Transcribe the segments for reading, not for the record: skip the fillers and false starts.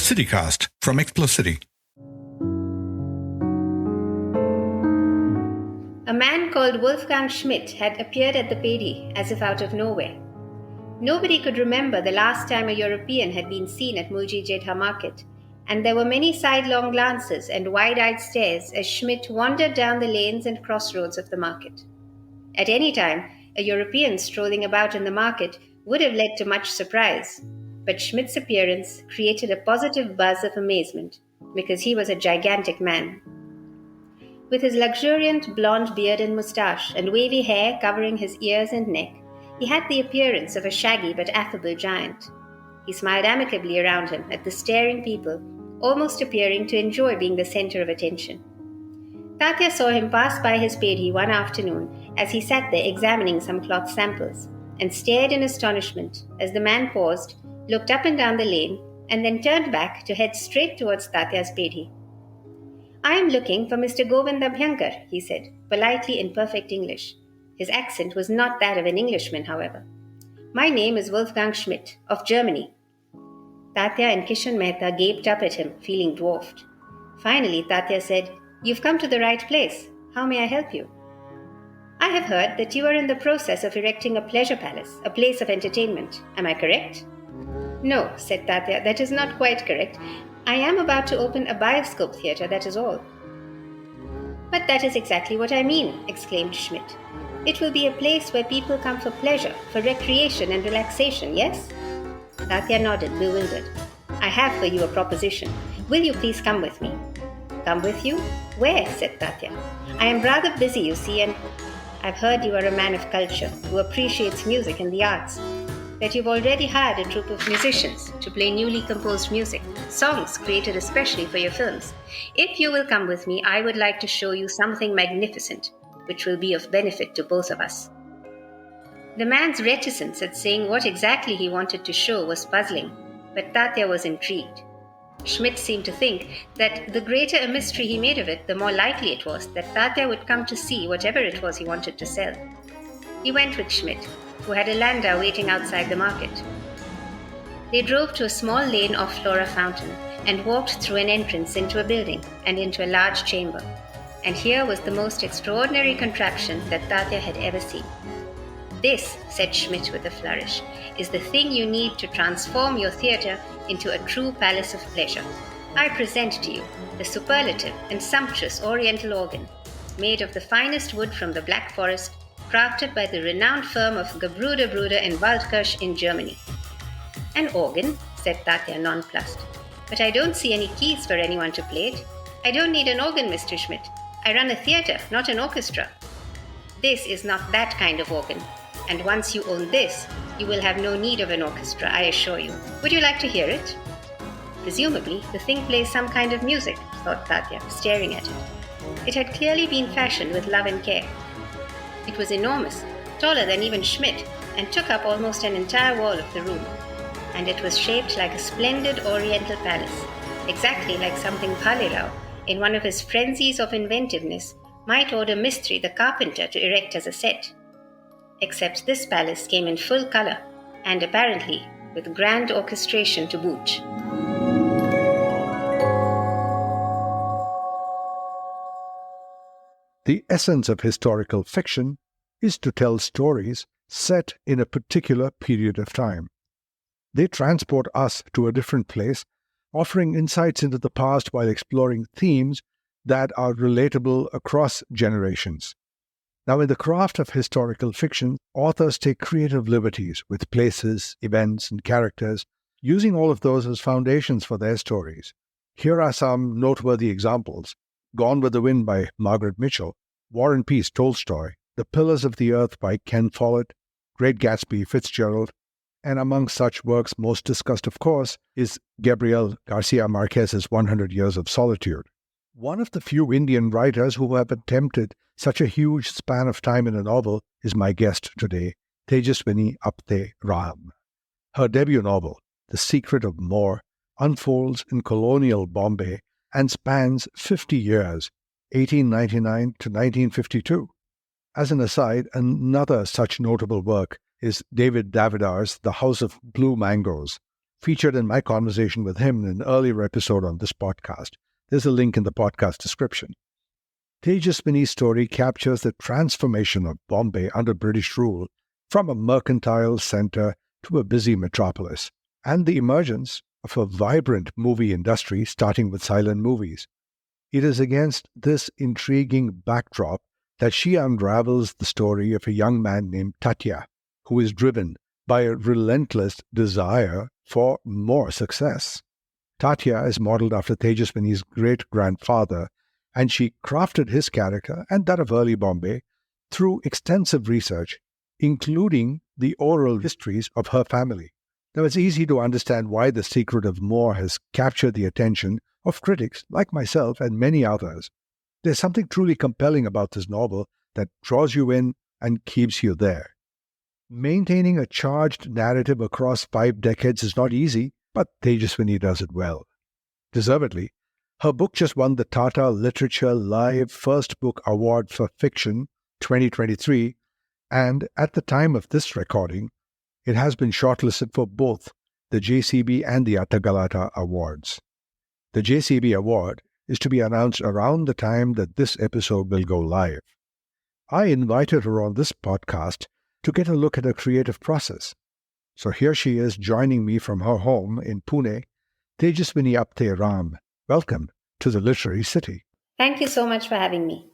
CityCast from Explocity. A man called Wolfgang Schmidt had appeared at the Pedi as if out of nowhere. Nobody could remember the last time a European had been seen at Mulji Jetha market, and there were many sidelong glances and wide-eyed stares as Schmidt wandered down the lanes and crossroads of the market. At any time, a European strolling about in the market would have led to much surprise, but Schmidt's appearance created a positive buzz of amazement because he was a gigantic man. With his luxuriant blonde beard and moustache and wavy hair covering his ears and neck, he had the appearance of a shaggy but affable giant. He smiled amicably around him at the staring people, almost appearing to enjoy being the center of attention. Tatya saw him pass by his Pedi one afternoon as he sat there examining some cloth samples, and stared in astonishment as the man paused, looked up and down the lane, and then turned back to head straight towards Tatya's Pedi. "I am looking for Mr. Govinda Bhyankar," he said, politely in perfect English. His accent was not that of an Englishman, however. "My name is Wolfgang Schmidt, of Germany." Tatya and Kishan Mehta gaped up at him, feeling dwarfed. Finally, Tatya said, "You've come to the right place. How may I help you?" "I have heard that you are in the process of erecting a pleasure palace, a place of entertainment. Am I correct?" "No," said Tatya, "that is not quite correct. I am about to open a bioscope theatre, that is all." "But that is exactly what I mean," exclaimed Schmidt. "It will be a place where people come for pleasure, for recreation and relaxation, yes?" Tatya nodded, bewildered. "I have for you a proposition. Will you please come with me?" "Come with you? Where?" said Tatya. "I am rather busy, you see, and I've heard you are a man of culture who appreciates music and the arts, that you've already hired a troupe of musicians to play newly composed music, songs created especially for your films. If you will come with me, I would like to show you something magnificent, which will be of benefit to both of us." The man's reticence at saying what exactly he wanted to show was puzzling, but Tatya was intrigued. Schmidt seemed to think that the greater a mystery he made of it, the more likely it was that Tatya would come to see whatever it was he wanted to sell. He went with Schmidt, who had a landau waiting outside the market. They drove to a small lane off Flora Fountain and walked through an entrance into a building and into a large chamber. And here was the most extraordinary contraption that Tatya had ever seen. "This," said Schmidt with a flourish, "is the thing you need to transform your theatre into a true palace of pleasure. I present to you the superlative and sumptuous Oriental organ, made of the finest wood from the Black Forest, crafted by the renowned firm of Gebruder Bruder in Waldkirch in Germany." "An organ?" said Tatya, nonplussed. "But I don't see any keys for anyone to play it. I don't need an organ, Mr. Schmidt. I run a theatre, not an orchestra." "This is not that kind of organ. And once you own this, you will have no need of an orchestra, I assure you. Would you like to hear it?" Presumably, the thing plays some kind of music, thought Tatya, staring at it. It had clearly been fashioned with love and care. It was enormous, taller than even Schmidt, and took up almost an entire wall of the room. And it was shaped like a splendid Oriental palace, exactly like something Bhalirao, in one of his frenzies of inventiveness, might order Mistry the carpenter to erect as a set. Except this palace came in full color, and apparently with grand orchestration to boot. The essence of historical fiction is to tell stories set in a particular period of time. They transport us to a different place, offering insights into the past while exploring themes that are relatable across generations. Now, in the craft of historical fiction, authors take creative liberties with places, events, and characters, using all of those as foundations for their stories. Here are some noteworthy examples. Gone with the Wind by Margaret Mitchell, War and Peace, Tolstoy, The Pillars of the Earth by Ken Follett, Great Gatsby, Fitzgerald, and among such works most discussed, of course, is Gabriel Garcia Marquez's 100 Years of Solitude. One of the few Indian writers who have attempted such a huge span of time in a novel is my guest today, Tejaswini Apte-Rahm. Her debut novel, The Secret of More, unfolds in colonial Bombay and spans 50 years, 1899 to 1952. As an aside, another such notable work is David Davidar's The House of Blue Mangoes, featured in my conversation with him in an earlier episode on this podcast. There's a link in the podcast description. Tejaswini's story captures the transformation of Bombay under British rule from a mercantile center to a busy metropolis, and the emergence of a vibrant movie industry starting with silent movies. It is against this intriguing backdrop that she unravels the story of a young man named Tatya, who is driven by a relentless desire for more success. Tatya is modeled after Tejaswini's great-grandfather, and she crafted his character and that of early Bombay through extensive research, including the oral histories of her family. Now, it's easy to understand why The Secret of More has captured the attention of critics like myself and many others. There's something truly compelling about this novel that draws you in and keeps you there. Maintaining a charged narrative across 5 decades is not easy, but Tejaswini does it well. Deservedly, her book just won the Tata Literature Live First Book Award for Fiction 2023, and at the time of this recording, it has been shortlisted for both the JCB and the Attagalata Awards. The JCB Award is to be announced around the time that this episode will go live. I invited her on this podcast to get a look at her creative process. So here she is joining me from her home in Pune, Tejaswini Apte-Rahm. Welcome to the Literary City. Thank you so much for having me.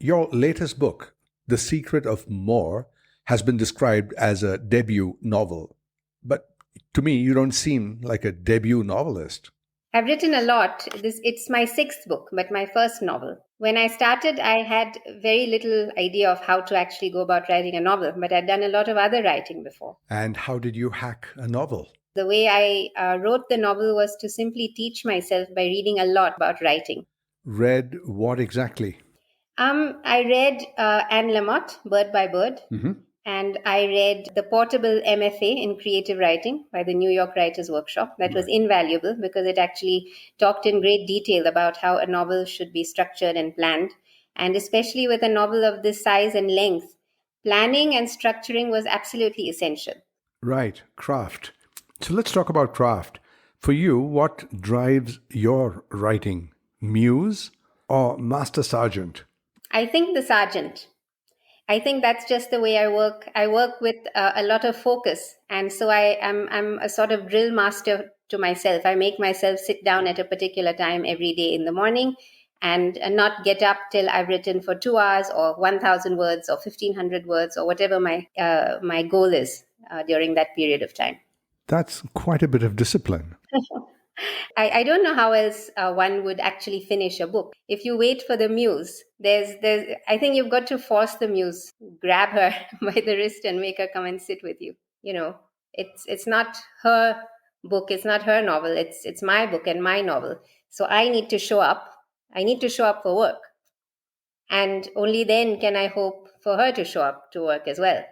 Your latest book, The Secret of More, has been described as a debut novel. But to me, you don't seem like a debut novelist. I've written a lot. It's my 6th book, but my first novel. When I started, I had very little idea of how to actually go about writing a novel, but I'd done a lot of other writing before. And how did you hack a novel? The way I wrote the novel was to simply teach myself by reading a lot about writing. Read what exactly? I read Anne Lamott, Bird by Bird. Mm-hmm. And I read the portable MFA in creative writing by the New York Writers Workshop. That was invaluable because it actually talked in great detail about how a novel should be structured and planned. And especially with a novel of this size and length, planning and structuring was absolutely essential. Right, craft. So let's talk about craft. For you, what drives your writing? Muse or Master Sergeant? I think the sergeant. I think that's just the way I work. I work with a lot of focus. And so I'm a sort of drill master to myself. I make myself sit down at a particular time every day in the morning and not get up till I've written for 2 hours or 1,000 words or 1,500 words or whatever my goal is during that period of time. That's quite a bit of discipline. I don't know how else one would actually finish a book. If you wait for the muse, I think you've got to force the muse, grab her by the wrist and make her come and sit with you. You know, it's not her book, it's not her novel, it's my book and my novel. So I need to show up. I need to show up for work. And only then can I hope for her to show up to work as well.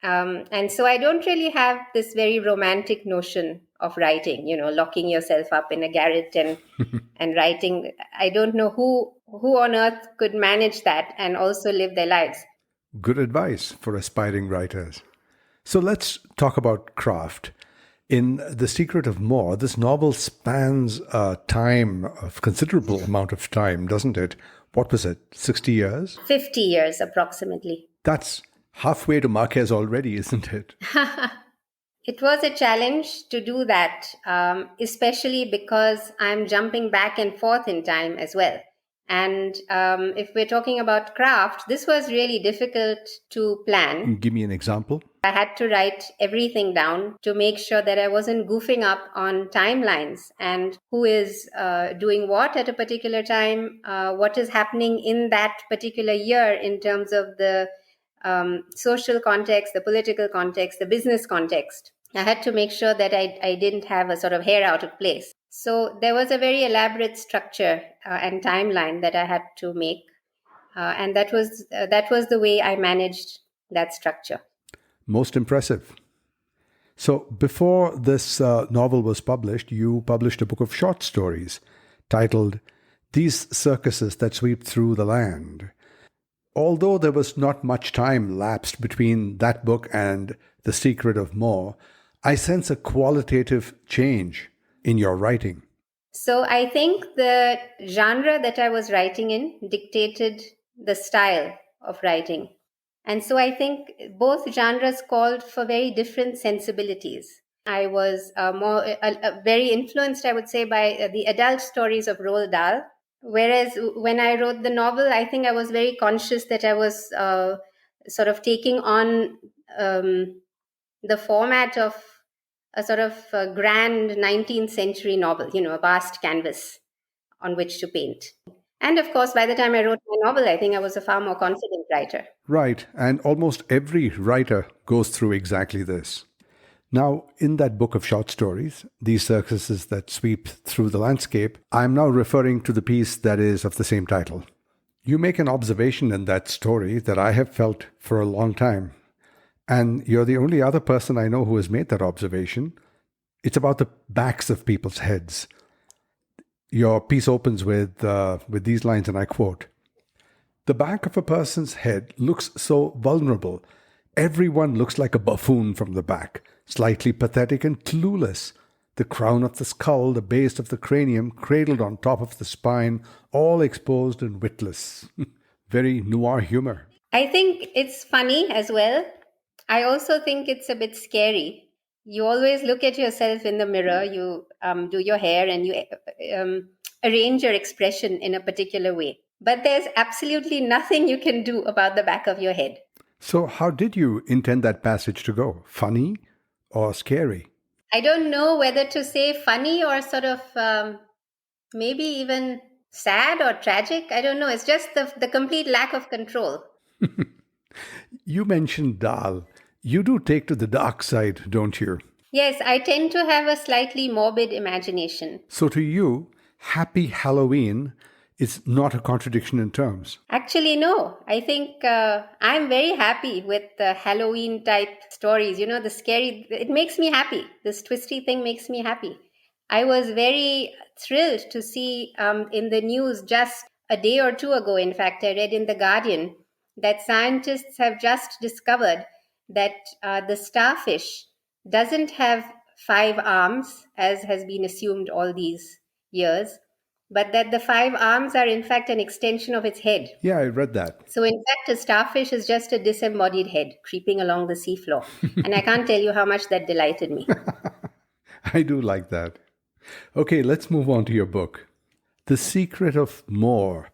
And so I don't really have this very romantic notion of writing, locking yourself up in a garret and writing. I don't know who on earth could manage that and also live their lives. Good advice for aspiring writers. So let's talk about craft. In The Secret of More, this novel spans a time of considerable amount of time, doesn't it? What was it, 60 years? 50 years approximately. That's halfway to Marquez already, isn't it? It was a challenge to do that, especially because I'm jumping back and forth in time as well. And if we're talking about craft, this was really difficult to plan. Give me an example. I had to write everything down to make sure that I wasn't goofing up on timelines and who is doing what at a particular time, what is happening in that particular year in terms of the social context, the political context, the business context. I had to make sure that I didn't have a sort of hair out of place. So there was a very elaborate structure and timeline that I had to make. And that was the way I managed that structure. Most impressive. So before this novel was published, you published a book of short stories titled These Circuses That Sweep Through the Land. Although there was not much time lapsed between that book and The Secret of More, I sense a qualitative change in your writing. So I think the genre that I was writing in dictated the style of writing. And so I think both genres called for very different sensibilities. I was very influenced, I would say, by the adult stories of Roald Dahl. Whereas when I wrote the novel, I think I was very conscious that I was sort of taking on the format of a sort of grand 19th century novel, a vast canvas on which to paint. And of course, by the time I wrote my novel, I think I was a far more confident writer. Right, and almost every writer goes through exactly this. Now, in that book of short stories, These Circuses That Sweep Through the Landscape, I'm now referring to the piece that is of the same title. You make an observation in that story that I have felt for a long time. And you're the only other person I know who has made that observation. It's about the backs of people's heads. Your piece opens with these lines, and I quote, "The back of a person's head looks so vulnerable. Everyone looks like a buffoon from the back, slightly pathetic and clueless. The crown of the skull, the base of the cranium, cradled on top of the spine, all exposed and witless." Very noir humor. I think it's funny as well. I also think it's a bit scary. You always look at yourself in the mirror, you do your hair, and you arrange your expression in a particular way. But there's absolutely nothing you can do about the back of your head. So how did you intend that passage to go? Funny or scary? I don't know whether to say funny or sort of maybe even sad or tragic. I don't know. It's just the complete lack of control. You mentioned Dahl. You do take to the dark side, don't you? Yes, I tend to have a slightly morbid imagination. So to you, Happy Halloween is not a contradiction in terms. Actually, no. I think I'm very happy with the Halloween type stories. The scary, it makes me happy. This twisty thing makes me happy. I was very thrilled to see in the news just a day or two ago, in fact, I read in The Guardian that scientists have just discovered that the starfish doesn't have 5 arms, as has been assumed all these years, but that the 5 arms are in fact an extension of its head. Yeah, I read that. So in fact, a starfish is just a disembodied head creeping along the seafloor. And I can't tell you how much that delighted me. I do like that. Okay, let's move on to your book. The Secret of More.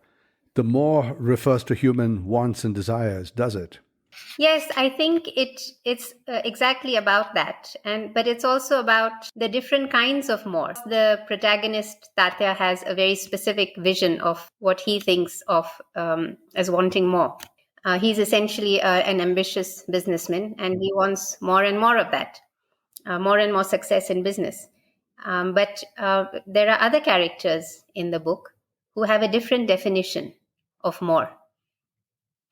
The more refers to human wants and desires, does it? Yes, I think it's exactly about that, but it's also about the different kinds of more. The protagonist Tatya has a very specific vision of what he thinks of as wanting more. He's essentially an ambitious businessman, and he wants more and more of that, more and more success in business. But there are other characters in the book who have a different definition of more.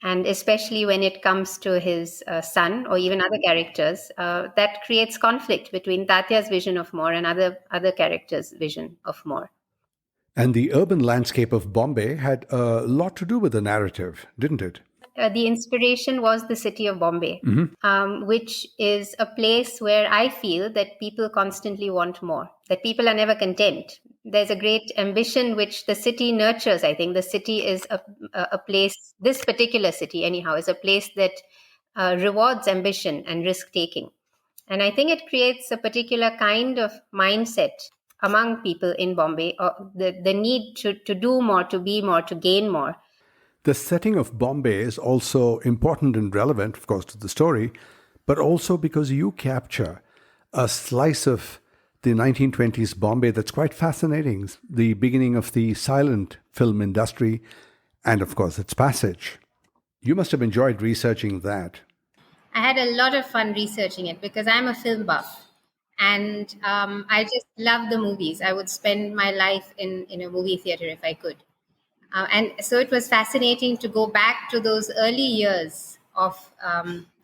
And especially when it comes to his son or even other characters, that creates conflict between Tatya's vision of more and other characters' vision of more. And the urban landscape of Bombay had a lot to do with the narrative, didn't it? The inspiration was the city of Bombay, which is a place where I feel that people constantly want more, that people are never content. There's a great ambition which the city nurtures. I think the city is a place, this particular city anyhow, is a place that rewards ambition and risk-taking. And I think it creates a particular kind of mindset among people in Bombay, or the need to do more, to be more, to gain more. The setting of Bombay is also important and relevant, of course, to the story, but also because you capture a slice of the 1920s Bombay that's quite fascinating, the beginning of the silent film industry, and of course, its passage. You must have enjoyed researching that. I had a lot of fun researching it because I'm a film buff, and I just love the movies. I would spend my life in a movie theater if I could. And so it was fascinating to go back to those early years of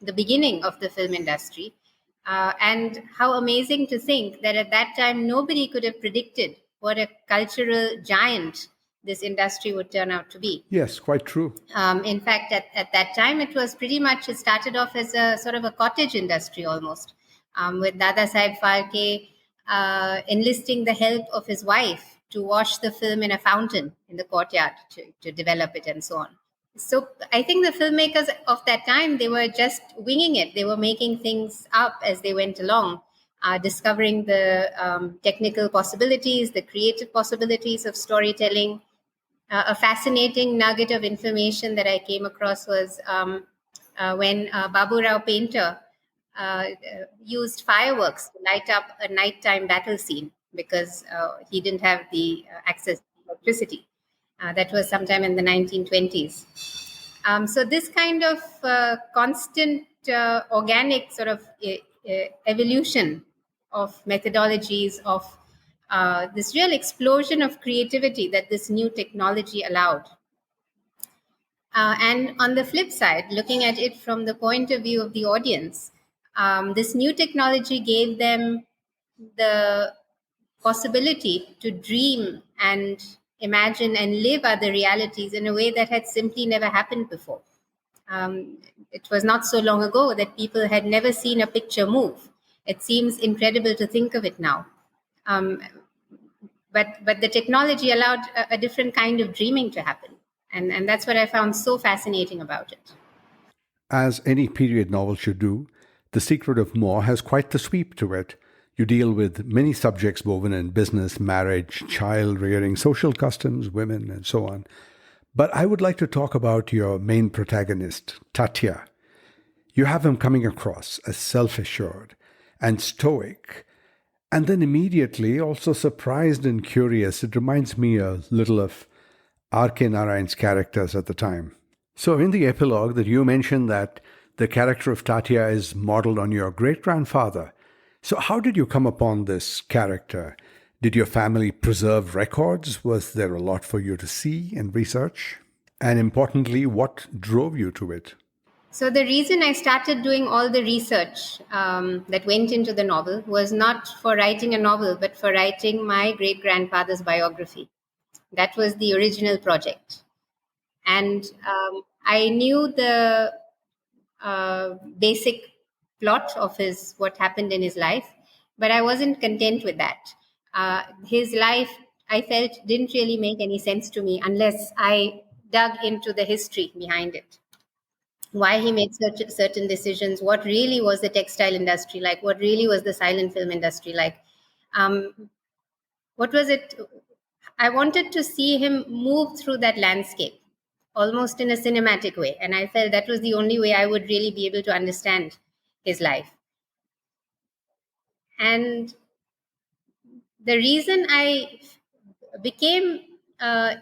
the beginning of the film industry. And how amazing to think that at that time, nobody could have predicted what a cultural giant this industry would turn out to be. Yes, quite true. In fact, at that time, it started off as a sort of a cottage industry almost. with Dada Saheb Phalke enlisting the help of his wife to wash the film in a fountain in the courtyard to develop it and so on. So I think the filmmakers of that time, they were just winging it. They were making things up as they went along, discovering the technical possibilities, the creative possibilities of storytelling. A fascinating nugget of information that I came across was when Babu Rao Painter used fireworks to light up a nighttime battle scene because he didn't have the access to electricity. That was sometime in the 1920s. So this kind of constant organic sort of evolution of methodologies, of this real explosion of creativity that this new technology allowed. And on the flip side, looking at it from the point of view of the audience, this new technology gave them the possibility to dream and imagine and live other realities in a way that had simply never happened before. It was not so long ago that people had never seen a picture move. It seems incredible to think of it now. But the technology allowed a different kind of dreaming to happen. And that's what I found so fascinating about it. As any period novel should do, The Secret of More has quite the sweep to it. You deal with many subjects woven in business, marriage, child rearing, social customs, women, and so on. But I would like to talk about your main protagonist, Tatya. You have him coming across as self-assured and stoic, and then immediately also surprised and curious. It reminds me a little of R.K. Narayan's characters at the time. So in the epilogue that you mentioned that the character of Tatya is modeled on your great-grandfather. So how did you come upon this character? Did your family preserve records? Was there a lot for you to see and research? And importantly, what drove you to it? So the reason I started doing all the research that went into the novel was not for writing a novel, but for writing my great-grandfather's biography. That was the original project. And I knew the basic plot of what happened in his life, but I wasn't content with that. His life, I felt, didn't really make any sense to me unless I dug into the history behind it. Why he made certain decisions, what really was the textile industry like, what really was the silent film industry like. What was it? I wanted to see him move through that landscape almost in a cinematic way. And I felt that was the only way I would really be able to understand his life. And the reason I became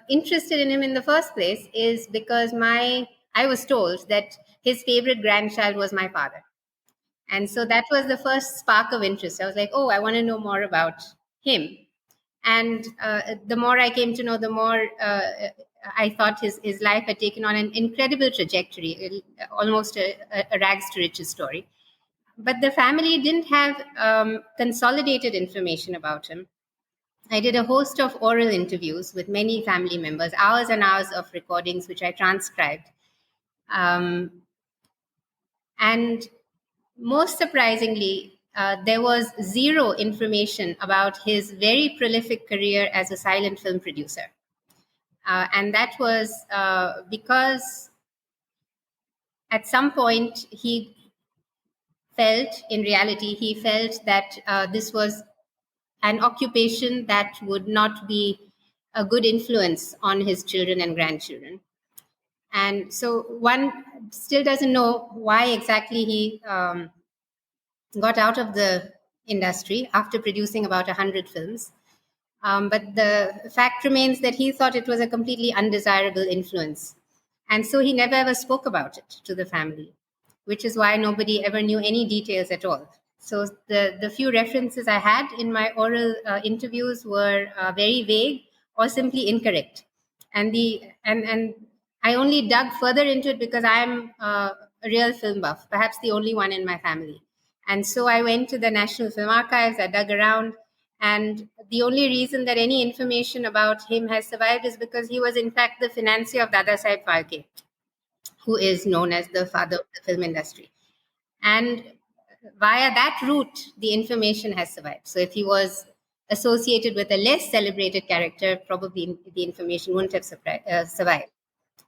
interested in him in the first place is because I was told that his favorite grandchild was my father. And so that was the first spark of interest. I was like, oh, I want to know more about him. And the more I came to know, the more I thought his life had taken on an incredible trajectory, almost a rags to riches story. But the family didn't have consolidated information about him. I did a host of oral interviews with many family members, hours and hours of recordings, which I transcribed. And most surprisingly, there was zero information about his very prolific career as a silent film producer. And that was because at some point he felt that this was an occupation that would not be a good influence on his children and grandchildren. And so one still doesn't know why exactly he got out of the industry after producing about 100 films. But the fact remains that he thought it was a completely undesirable influence. And so he never ever spoke about it to the family, which is why nobody ever knew any details at all. So the few references I had in my oral interviews were very vague or simply incorrect. And I only dug further into it because I'm a real film buff, perhaps the only one in my family. And so I went to the National Film Archives, I dug around, and the only reason that any information about him has survived is because he was in fact the financier of Dada Saheb Phalke, who is known as the father of the film industry. And via that route, the information has survived. So if he was associated with a less celebrated character, probably the information wouldn't have survived.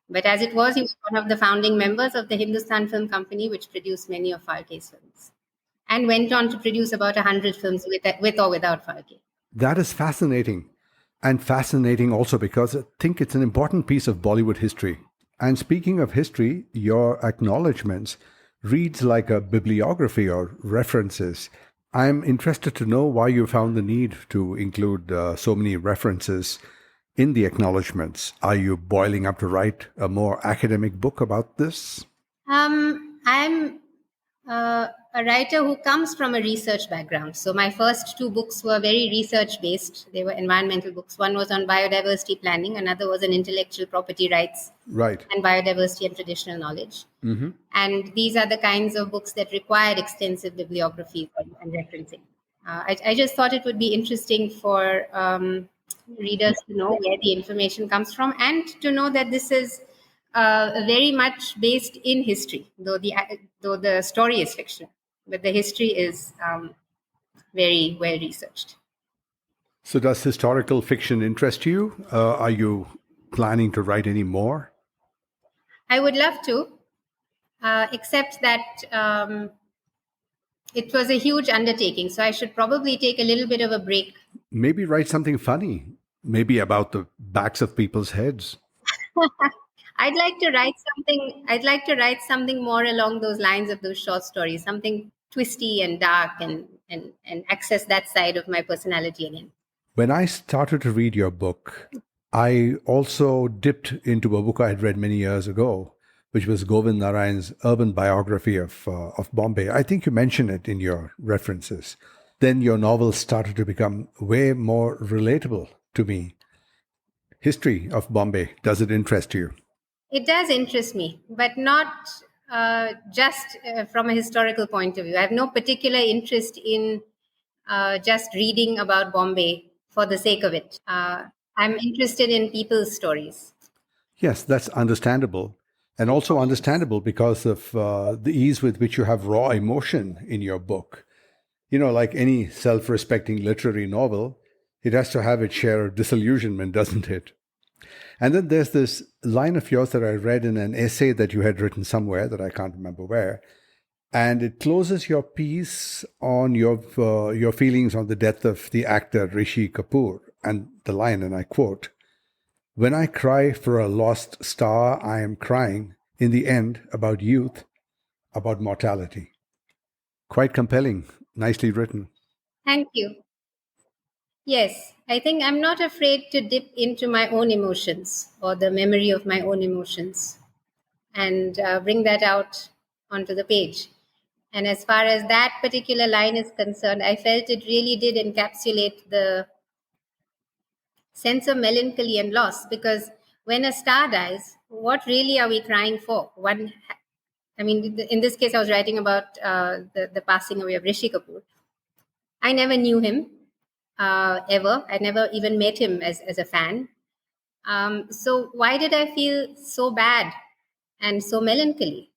But as it was, he was one of the founding members of the Hindustan Film Company, which produced many of Phalke's films, and went on to produce about 100 films with or without Phalke. That is fascinating. And fascinating also because I think it's an important piece of Bollywood history. And speaking of history, your acknowledgements reads like a bibliography or references. I'm interested to know why you found the need to include so many references in the acknowledgements. Are you boiling up to write a more academic book about this? I'm a writer who comes from a research background. So my first two books were very research-based. They were environmental books. One was on biodiversity planning. Another was on intellectual property rights and biodiversity and traditional knowledge. Mm-hmm. And these are the kinds of books that required extensive bibliography and referencing. I just thought it would be interesting for readers to know where the information comes from and to know that this is very much based in history, though the story is fiction, but the history is very well researched. So does historical fiction interest you? Are you planning to write any more? I would love to, except that it was a huge undertaking, so I should probably take a little bit of a break. Maybe write something funny, maybe about the backs of people's heads. I'd like to write something more along those lines of those short stories, something twisty and dark and access that side of my personality again. When I started to read your book, I also dipped into a book I had read many years ago, which was Govind Narayan's urban biography of Bombay. I think you mentioned it in your references. Then your novels started to become way more relatable to me. History of Bombay, does it interest you? It does interest me, but not just from a historical point of view. I have no particular interest in just reading about Bombay for the sake of it. I'm interested in people's stories. Yes, that's understandable. And also understandable because of the ease with which you have raw emotion in your book. You know, like any self-respecting literary novel, it has to have its share of disillusionment, doesn't it? And then there's this line of yours that I read in an essay that you had written somewhere that I can't remember where. And it closes your piece on your feelings on the death of the actor Rishi Kapoor. And the line, and I quote, "When I cry for a lost star, I am crying, in the end, about youth, about mortality." Quite compelling. Nicely written. Thank you. Yes, I think I'm not afraid to dip into my own emotions or the memory of my own emotions and bring that out onto the page. And as far as that particular line is concerned, I felt it really did encapsulate the sense of melancholy and loss, because when a star dies, what really are we crying for? In this case, I was writing about the passing away of Rishi Kapoor. I never knew him. Ever. I never even met him as a fan. So why did I feel so bad and so melancholy?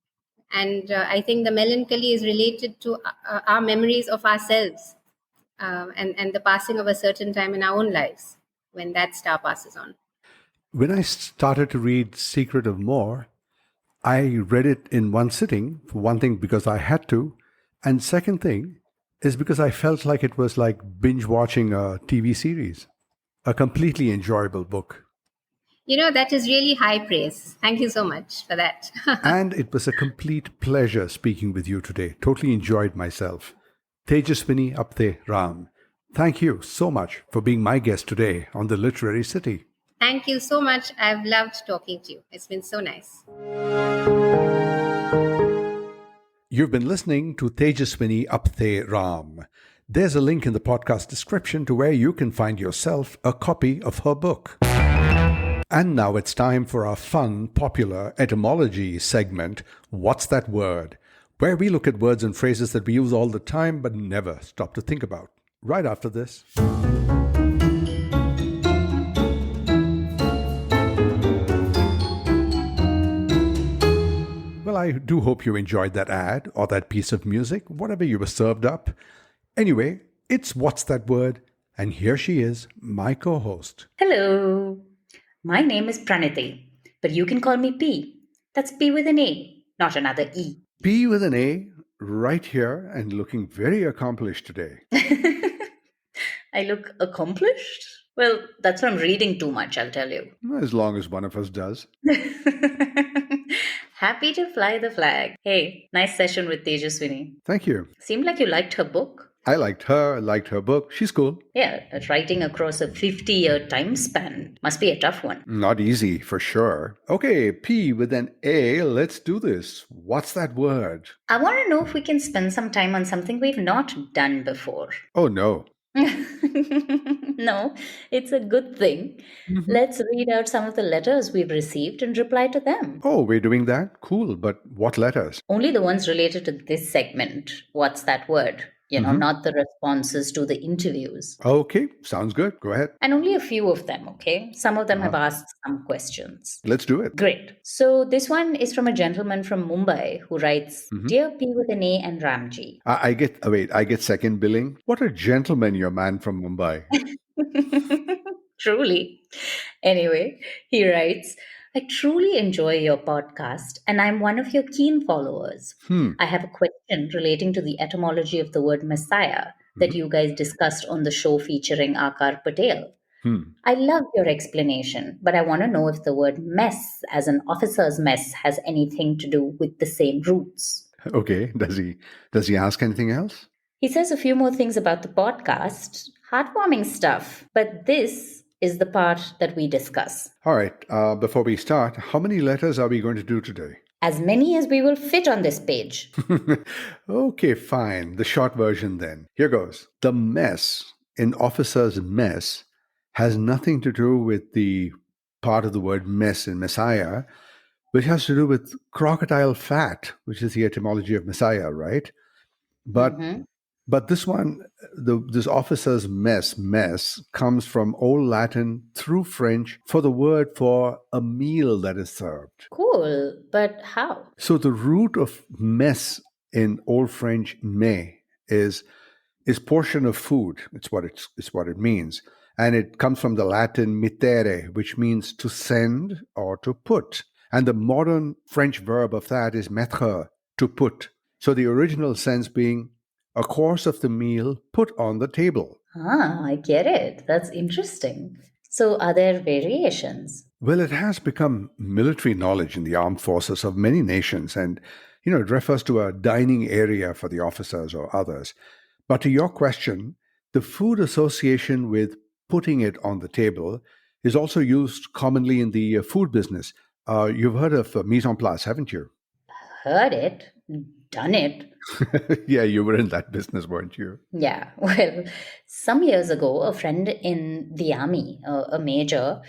And I think the melancholy is related to our memories of ourselves and the passing of a certain time in our own lives when that star passes on. When I started to read Secret of More, I read it in one sitting, for one thing, because I had to, and second thing, is because I felt like it was like binge watching a TV series. A completely enjoyable book. You know, that is really high praise. Thank you so much for that. And it was a complete pleasure speaking with you today. Totally enjoyed myself. Tejaswini Apte-Rahm, thank you so much for being my guest today on The Literary City. Thank you so much. I've loved talking to you. It's been so nice. You've been listening to Tejaswini Apte-Rahm. There's a link in the podcast description to where you can find yourself a copy of her book. And now it's time for our fun, popular etymology segment, What's That Word?, where we look at words and phrases that we use all the time but never stop to think about. Right after this. Well, I do hope you enjoyed that ad or that piece of music, whatever you were served up. Anyway, it's What's That Word? And here she is, my co-host. Hello. My name is Praniti, but you can call me P. That's P with an A, not another E. P with an A, right here, and looking very accomplished today. I look accomplished? Well, that's from reading too much, I'll tell you. As long as one of us does. Happy to fly the flag. Hey, nice session with Tejaswini. Thank you. Seemed like you liked her book. I liked her book. She's cool. Yeah, writing across a 50-year time span must be a tough one. Not easy, for sure. Okay, P with an A, let's do this. What's that word? I want to know if we can spend some time on something we've not done before. Oh, no. No, it's a good thing. Mm-hmm. Let's read out some of the letters we've received and reply to them. Oh, we're doing that? Cool. But what letters? Only the ones related to this segment. What's that word? Not the responses to the interviews. Okay, sounds good. Go ahead. And only a few of them, okay? Some of them have asked some questions. Let's do it. Great. So this one is from a gentleman from Mumbai who writes, Dear P with an A and Ramji. I get second billing. What a gentleman, your man from Mumbai. Truly. Anyway, he writes, I truly enjoy your podcast and I'm one of your keen followers. I have a question relating to the etymology of the word Messiah that you guys discussed on the show featuring Akar Patel. I love your explanation, but I want to know if the word mess as an officer's mess has anything to do with the same roots. Okay, does he ask anything else? He says a few more things about the podcast, heartwarming stuff, but this is the part that we discuss. All right, before we start, how many letters are we going to do today? As many as we will fit on this page. Okay, fine. The short version then. Here goes. The mess in officer's mess has nothing to do with the part of the word mess in Messiah, which has to do with crocodile fat, which is the etymology of Messiah, right? But this one, this officer's mess comes from Old Latin through French for the word for a meal that is served. Cool, but how? So the root of mess in Old French "mets" is portion of food. It's what it means. And it comes from the Latin mittere, which means to send or to put. And the modern French verb of that is mettre, to put. So the original sense being a course of the meal put on the table. I get it. That's interesting. So are there variations? Well, it has become military knowledge in the armed forces of many nations, and it refers to a dining area for the officers or others. But to your question, the food association with putting it on the table is also used commonly in the food business. You've heard of mise en place, haven't you? Heard it, done it. Yeah, you were in that business, weren't you? Yeah, well, some years ago, a friend in the army, a major,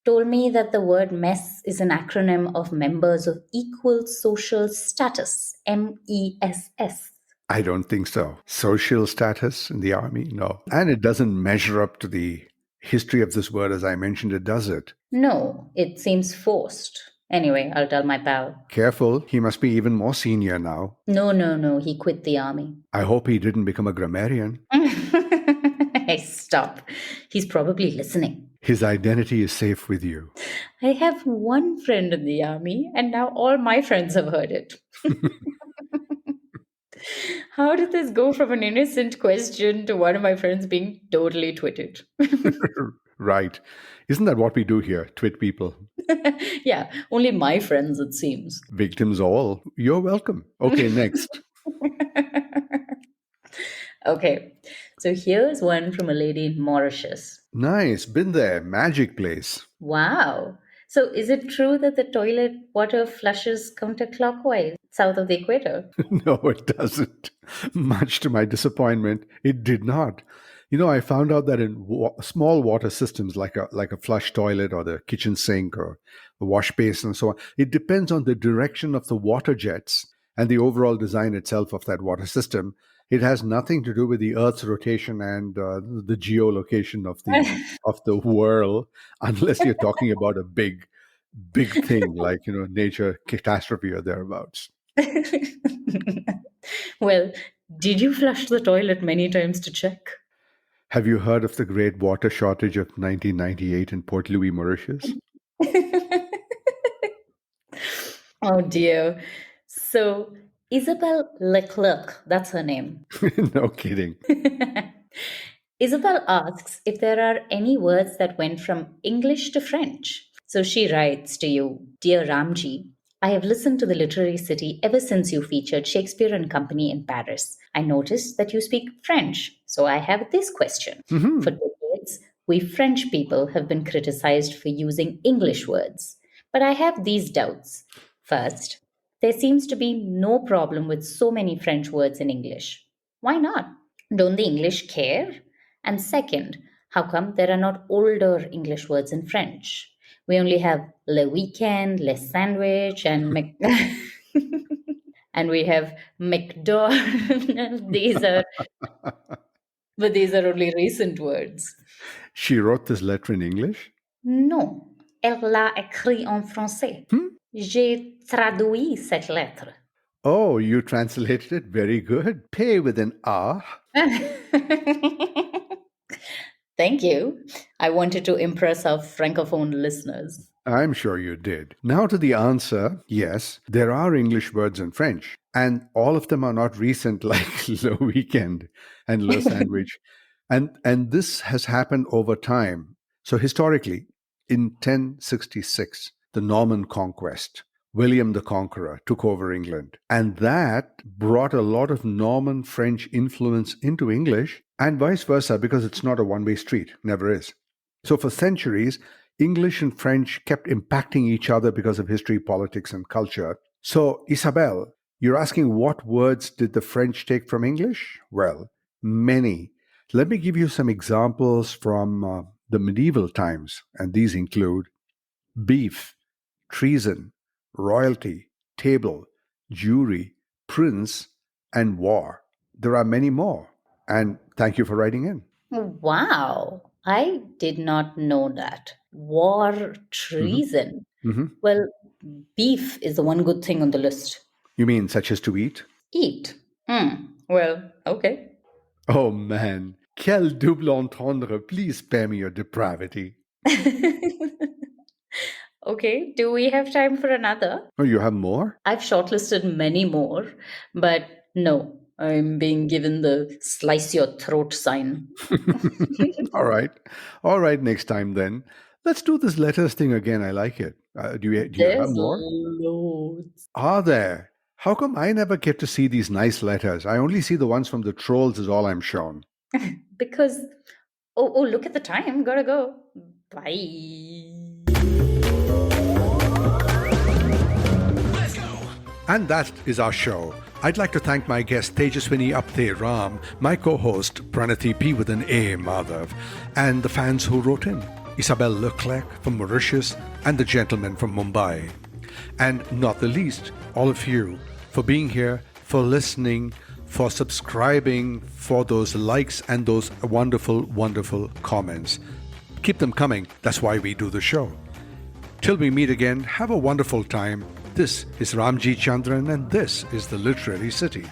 told me that the word mess is an acronym of members of equal social status, MESS. I don't think so. Social status in the army? No. And it doesn't measure up to the history of this word as I mentioned it, does it? No, it seems forced. Anyway, I'll tell my pal. Careful, he must be even more senior now. No, he quit the army. I hope he didn't become a grammarian. Hey, stop. He's probably listening. His identity is safe with you. I have one friend in the army, and now all my friends have heard it. How did this go from an innocent question to one of my friends being totally twitted? Right. Isn't that what we do here? Twit people. Yeah, only my friends, it seems. Victims all. You're welcome. Okay, next. Okay, so here's one from a lady in Mauritius. Nice. Been there. Magic place. Wow. So is it true that the toilet water flushes counterclockwise south of the equator? No, it doesn't. Much to my disappointment, it did not. I found out that in small water systems like a flush toilet or the kitchen sink or the wash basin and so on, it depends on the direction of the water jets and the overall design itself of that water system. It has nothing to do with the Earth's rotation and the geolocation of the whirl, unless you're talking about a big thing like nature catastrophe or thereabouts. Well, did you flush the toilet many times to check? Have you heard of the great water shortage of 1998 in Port Louis, Mauritius? Oh dear. So, Isabel Leclerc, that's her name. No kidding. Isabel asks if there are any words that went from English to French. So she writes to you, Dear Ramji, I have listened to The Literary City ever since you featured Shakespeare and Company in Paris. I noticed that you speak French, so I have this question. For decades, we French people have been criticized for using English words. But I have these doubts. First, there seems to be no problem with so many French words in English. Why not? Don't the English care? And second, how come there are not older English words in French? We only have le weekend, le sandwich, and and we have McDonald's. These are only recent words. She wrote this letter in English? Non, elle l'a écrit en français. J'ai traduit cette lettre. Oh, you translated it very good. Pay with an A. Thank you. I wanted to impress our Francophone listeners. I'm sure you did. Now to the answer. Yes, there are English words in French, and all of them are not recent like le weekend and le sandwich. And this has happened over time. So historically, in 1066, the Norman conquest, William the Conqueror took over England. And that brought a lot of Norman French influence into English and vice versa, because it's not a one-way street, never is. So for centuries, English and French kept impacting each other because of history, politics, and culture. So, Isabel, you're asking what words did the French take from English? Well, many. Let me give you some examples from the medieval times, and these include beef, treason, royalty, table, jury, prince, and war. There are many more. And thank you for writing in. Wow, I did not know that. War, treason. Well, beef is the one good thing on the list. You mean such as to eat? Eat. Well, okay. Oh man, quel double entendre. Please spare me your depravity. Okay, do we have time for another? Oh, you have more? I've shortlisted many more, but no, I'm being given the slice your throat sign. All right, next time then. Let's do this letters thing again. I like it. Do you have more? Loads. Are there? How come I never get to see these nice letters? I only see the ones from the trolls is all I'm shown. Because, oh, look at the time. Gotta go. Bye. And that is our show. I'd like to thank my guest Tejaswini Apte-Rahm, my co-host Pranati P with an A, Madhav, and the fans who wrote in, Isabel Leclerc from Mauritius and the gentleman from Mumbai. And not the least, all of you for being here, for listening, for subscribing, for those likes and those wonderful, wonderful comments. Keep them coming. That's why we do the show. Till we meet again, have a wonderful time. This is Ramji Chandran, and this is the Literary City.